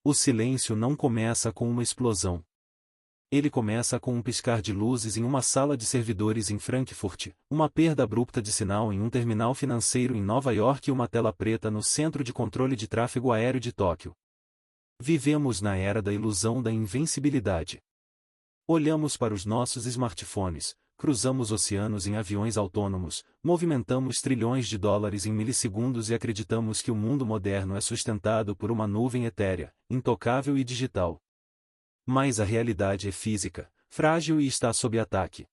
O silêncio não começa com uma explosão. Ele começa com um piscar de luzes em uma sala de servidores em Frankfurt, uma perda abrupta de sinal em um terminal financeiro em Nova York e uma tela preta no centro de controle de tráfego aéreo de Tóquio. Vivemos na era da ilusão da invencibilidade. Olhamos para os nossos smartphones, cruzamos oceanos em aviões autônomos, movimentamos trilhões de dólares em milissegundos e acreditamos que o mundo moderno é sustentado por uma nuvem etérea, intocável e digital. Mas a realidade é física, frágil e está sob ataque.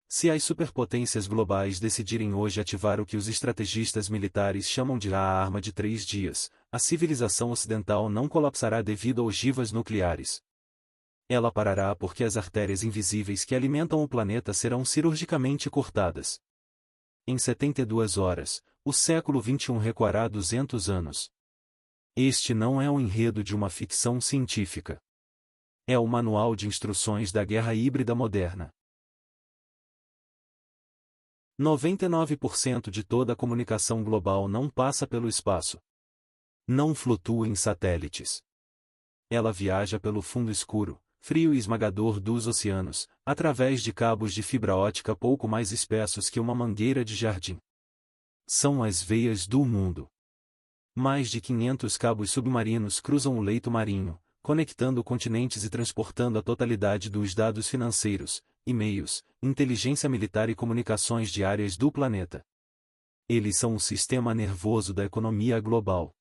Se as superpotências globais decidirem hoje ativar o que os estrategistas militares chamam de a arma de 3 dias, a civilização ocidental não colapsará devido a ogivas nucleares. Ela parará porque as artérias invisíveis que alimentam o planeta serão cirurgicamente cortadas. Em 72 horas, o século XXI recuará 200 anos. Este não é o enredo de uma ficção científica. É o manual de instruções da guerra híbrida moderna. 99% de toda a comunicação global não passa pelo espaço. Não flutua em satélites. Ela viaja pelo fundo escuro, frio e esmagador dos oceanos, através de cabos de fibra ótica pouco mais espessos que uma mangueira de jardim. São as veias do mundo. Mais de 500 cabos submarinos cruzam o leito marinho, conectando continentes e transportando a totalidade dos dados financeiros, e-mails, inteligência militar e comunicações diárias do planeta. Eles são o sistema nervoso da economia global.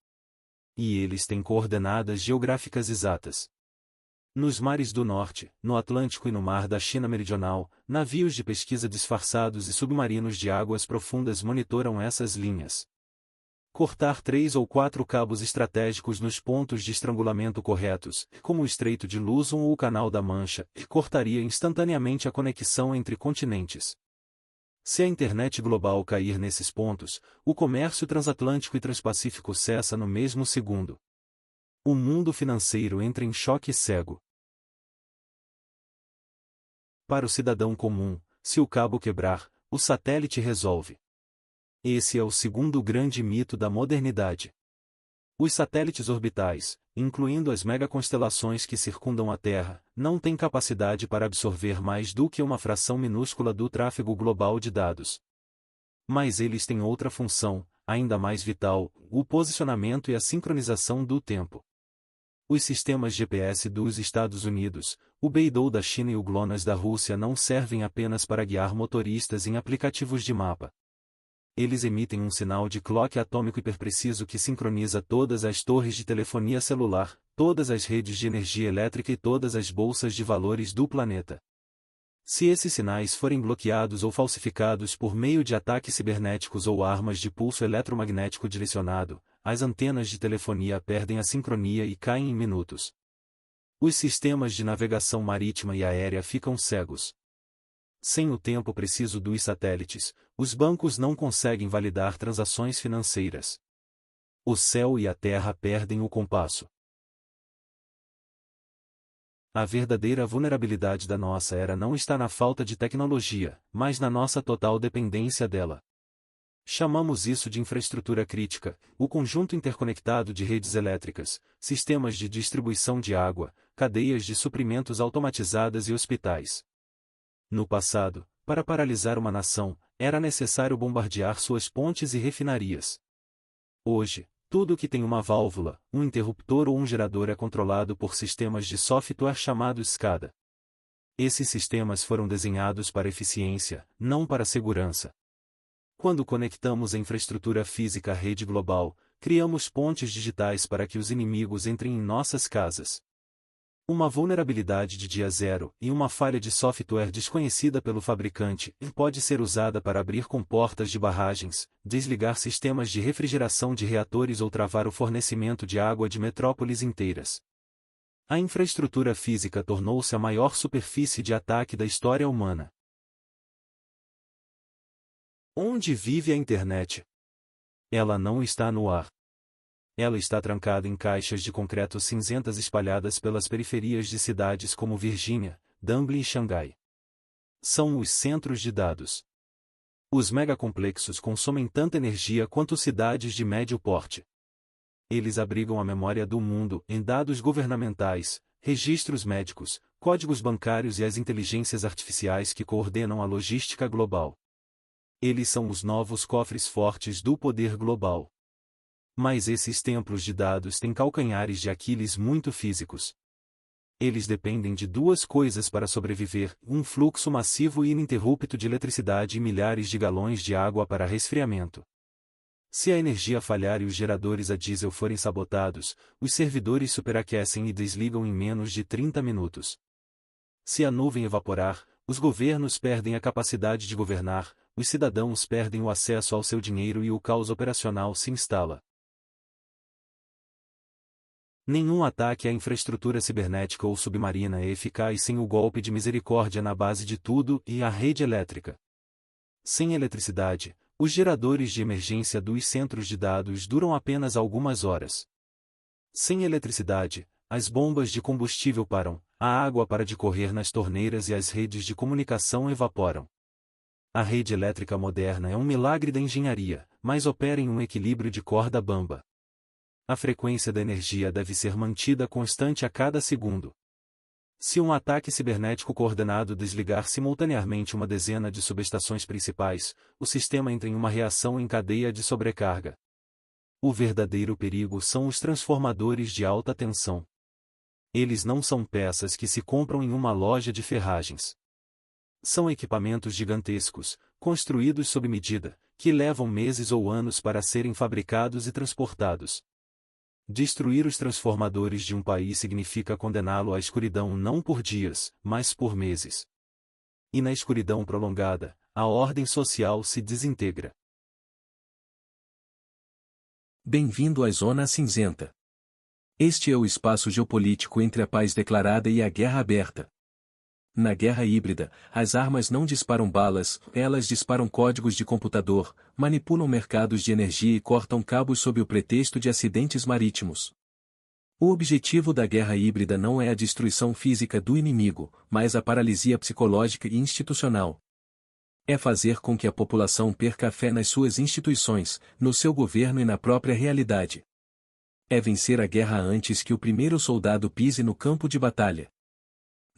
E eles têm coordenadas geográficas exatas. Nos mares do norte, no Atlântico e no mar da China Meridional, navios de pesquisa disfarçados e submarinos de águas profundas monitoram essas linhas. Cortar 3 ou 4 cabos estratégicos nos pontos de estrangulamento corretos, como o Estreito de Luzon ou o Canal da Mancha, cortaria instantaneamente a conexão entre continentes. Se a internet global cair nesses pontos, o comércio transatlântico e transpacífico cessa no mesmo segundo. O mundo financeiro entra em choque cego. Para o cidadão comum, se o cabo quebrar, o satélite resolve. Esse é o segundo grande mito da modernidade. Os satélites orbitais, incluindo as megaconstelações que circundam a Terra, não têm capacidade para absorver mais do que uma fração minúscula do tráfego global de dados. Mas eles têm outra função, ainda mais vital, o posicionamento e a sincronização do tempo. Os sistemas GPS dos Estados Unidos, o Beidou da China e o GLONASS da Rússia não servem apenas para guiar motoristas em aplicativos de mapa. Eles emitem um sinal de clock atômico hiperpreciso que sincroniza todas as torres de telefonia celular, todas as redes de energia elétrica e todas as bolsas de valores do planeta. Se esses sinais forem bloqueados ou falsificados por meio de ataques cibernéticos ou armas de pulso eletromagnético direcionado, as antenas de telefonia perdem a sincronia e caem em minutos. Os sistemas de navegação marítima e aérea ficam cegos. Sem o tempo preciso dos satélites, os bancos não conseguem validar transações financeiras. O céu e a terra perdem o compasso. A verdadeira vulnerabilidade da nossa era não está na falta de tecnologia, mas na nossa total dependência dela. Chamamos isso de infraestrutura crítica, o conjunto interconectado de redes elétricas, sistemas de distribuição de água, cadeias de suprimentos automatizadas e hospitais. No passado, para paralisar uma nação, era necessário bombardear suas pontes e refinarias. Hoje, tudo que tem uma válvula, um interruptor ou um gerador é controlado por sistemas de software chamados SCADA. Esses sistemas foram desenhados para eficiência, não para segurança. Quando conectamos a infraestrutura física à rede global, criamos pontes digitais para que os inimigos entrem em nossas casas. Uma vulnerabilidade de dia zero e uma falha de software desconhecida pelo fabricante pode ser usada para abrir comportas de barragens, desligar sistemas de refrigeração de reatores ou travar o fornecimento de água de metrópoles inteiras. A infraestrutura física tornou-se a maior superfície de ataque da história humana. Onde vive a internet? Ela não está no ar. Ela está trancada em caixas de concreto cinzentas espalhadas pelas periferias de cidades como Virgínia, Dublin e Xangai. São os centros de dados. Os megacomplexos consomem tanta energia quanto cidades de médio porte. Eles abrigam a memória do mundo em dados governamentais, registros médicos, códigos bancários e as inteligências artificiais que coordenam a logística global. Eles são os novos cofres fortes do poder global. Mas esses templos de dados têm calcanhares de Aquiles muito físicos. Eles dependem de duas coisas para sobreviver: um fluxo massivo e ininterrupto de eletricidade e milhares de galões de água para resfriamento. Se a energia falhar e os geradores a diesel forem sabotados, os servidores superaquecem e desligam em menos de 30 minutos. Se a nuvem evaporar, os governos perdem a capacidade de governar, os cidadãos perdem o acesso ao seu dinheiro e o caos operacional se instala. Nenhum ataque à infraestrutura cibernética ou submarina é eficaz sem o golpe de misericórdia na base de tudo e a rede elétrica. Sem eletricidade, os geradores de emergência dos centros de dados duram apenas algumas horas. Sem eletricidade, as bombas de combustível param, a água para de correr nas torneiras e as redes de comunicação evaporam. A rede elétrica moderna é um milagre da engenharia, mas opera em um equilíbrio de corda bamba. A frequência da energia deve ser mantida constante a cada segundo. Se um ataque cibernético coordenado desligar simultaneamente uma dezena de subestações principais, o sistema entra em uma reação em cadeia de sobrecarga. O verdadeiro perigo são os transformadores de alta tensão. Eles não são peças que se compram em uma loja de ferragens. São equipamentos gigantescos, construídos sob medida, que levam meses ou anos para serem fabricados e transportados. Destruir os transformadores de um país significa condená-lo à escuridão não por dias, mas por meses. E na escuridão prolongada, a ordem social se desintegra. Bem-vindo à Zona Cinzenta. Este é o espaço geopolítico entre a paz declarada e a guerra aberta. Na guerra híbrida, as armas não disparam balas, elas disparam códigos de computador, manipulam mercados de energia e cortam cabos sob o pretexto de acidentes marítimos. O objetivo da guerra híbrida não é a destruição física do inimigo, mas a paralisia psicológica e institucional. É fazer com que a população perca a fé nas suas instituições, no seu governo e na própria realidade. É vencer a guerra antes que o primeiro soldado pise no campo de batalha.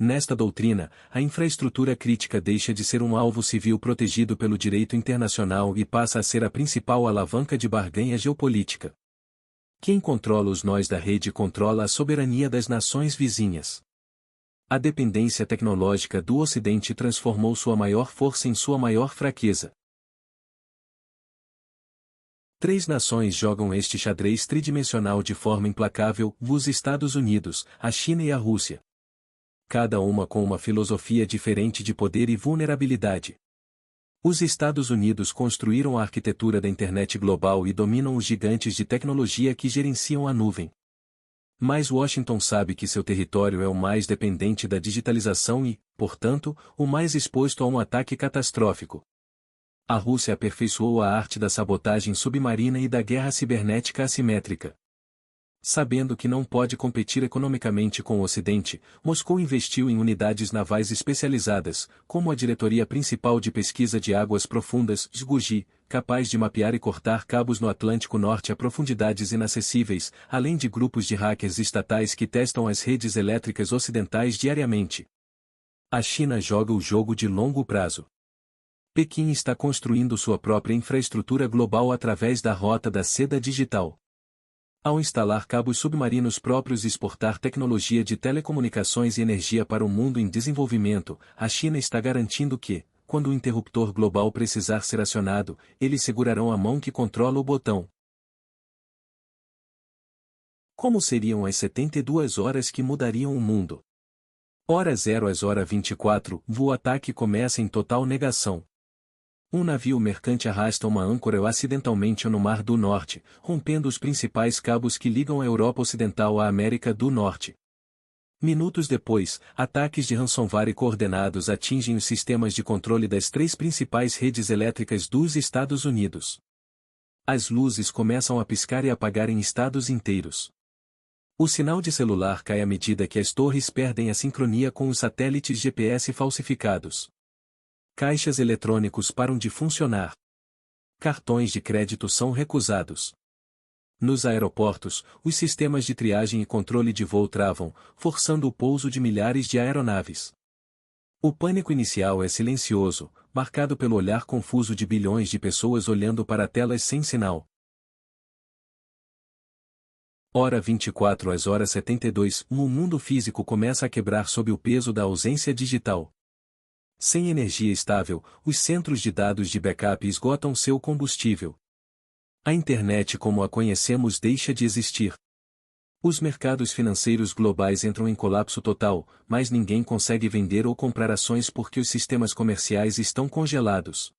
Nesta doutrina, a infraestrutura crítica deixa de ser um alvo civil protegido pelo direito internacional e passa a ser a principal alavanca de barganha geopolítica. Quem controla os nós da rede controla a soberania das nações vizinhas. A dependência tecnológica do Ocidente transformou sua maior força em sua maior fraqueza. Três nações jogam este xadrez tridimensional de forma implacável: os Estados Unidos, a China e a Rússia. Cada uma com uma filosofia diferente de poder e vulnerabilidade. Os Estados Unidos construíram a arquitetura da internet global e dominam os gigantes de tecnologia que gerenciam a nuvem. Mas Washington sabe que seu território é o mais dependente da digitalização e, portanto, o mais exposto a um ataque catastrófico. A Rússia aperfeiçoou a arte da sabotagem submarina e da guerra cibernética assimétrica. Sabendo que não pode competir economicamente com o Ocidente, Moscou investiu em unidades navais especializadas, como a Diretoria Principal de Pesquisa de Águas Profundas, (SGUJI), capaz de mapear e cortar cabos no Atlântico Norte a profundidades inacessíveis, além de grupos de hackers estatais que testam as redes elétricas ocidentais diariamente. A China joga o jogo de longo prazo. Pequim está construindo sua própria infraestrutura global através da Rota da Seda Digital. Ao instalar cabos submarinos próprios e exportar tecnologia de telecomunicações e energia para o mundo em desenvolvimento, a China está garantindo que, quando o interruptor global precisar ser acionado, eles segurarão a mão que controla o botão. Como seriam as 72 horas que mudariam o mundo? Hora 0 às hora 24, o ataque começa em total negação. Um navio mercante arrasta uma âncora acidentalmente no Mar do Norte, rompendo os principais cabos que ligam a Europa Ocidental à América do Norte. Minutos depois, ataques de ransomware coordenados atingem os sistemas de controle das três principais redes elétricas dos Estados Unidos. As luzes começam a piscar e apagar em estados inteiros. O sinal de celular cai à medida que as torres perdem a sincronia com os satélites GPS falsificados. Caixas eletrônicos param de funcionar. Cartões de crédito são recusados. Nos aeroportos, os sistemas de triagem e controle de voo travam, forçando o pouso de milhares de aeronaves. O pânico inicial é silencioso, marcado pelo olhar confuso de bilhões de pessoas olhando para telas sem sinal. Hora 24 às horas 72, o mundo físico começa a quebrar sob o peso da ausência digital. Sem energia estável, os centros de dados de backup esgotam seu combustível. A internet como a conhecemos deixa de existir. Os mercados financeiros globais entram em colapso total, mas ninguém consegue vender ou comprar ações porque os sistemas comerciais estão congelados.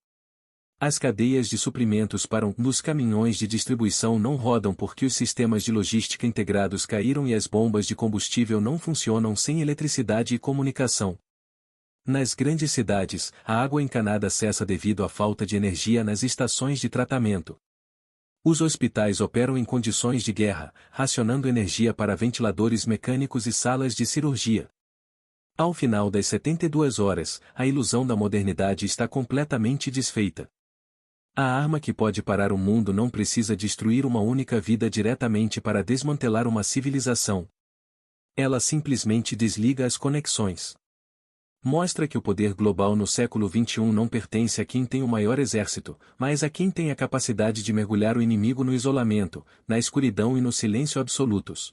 As cadeias de suprimentos param nos caminhões de distribuição não rodam porque os sistemas de logística integrados caíram e as bombas de combustível não funcionam sem eletricidade e comunicação. Nas grandes cidades, a água encanada cessa devido à falta de energia nas estações de tratamento. Os hospitais operam em condições de guerra, racionando energia para ventiladores mecânicos e salas de cirurgia. Ao final das 72 horas, a ilusão da modernidade está completamente desfeita. A arma que pode parar o mundo não precisa destruir uma única vida diretamente para desmantelar uma civilização. Ela simplesmente desliga as conexões. Mostra que o poder global no século XXI não pertence a quem tem o maior exército, mas a quem tem a capacidade de mergulhar o inimigo no isolamento, na escuridão e no silêncio absolutos.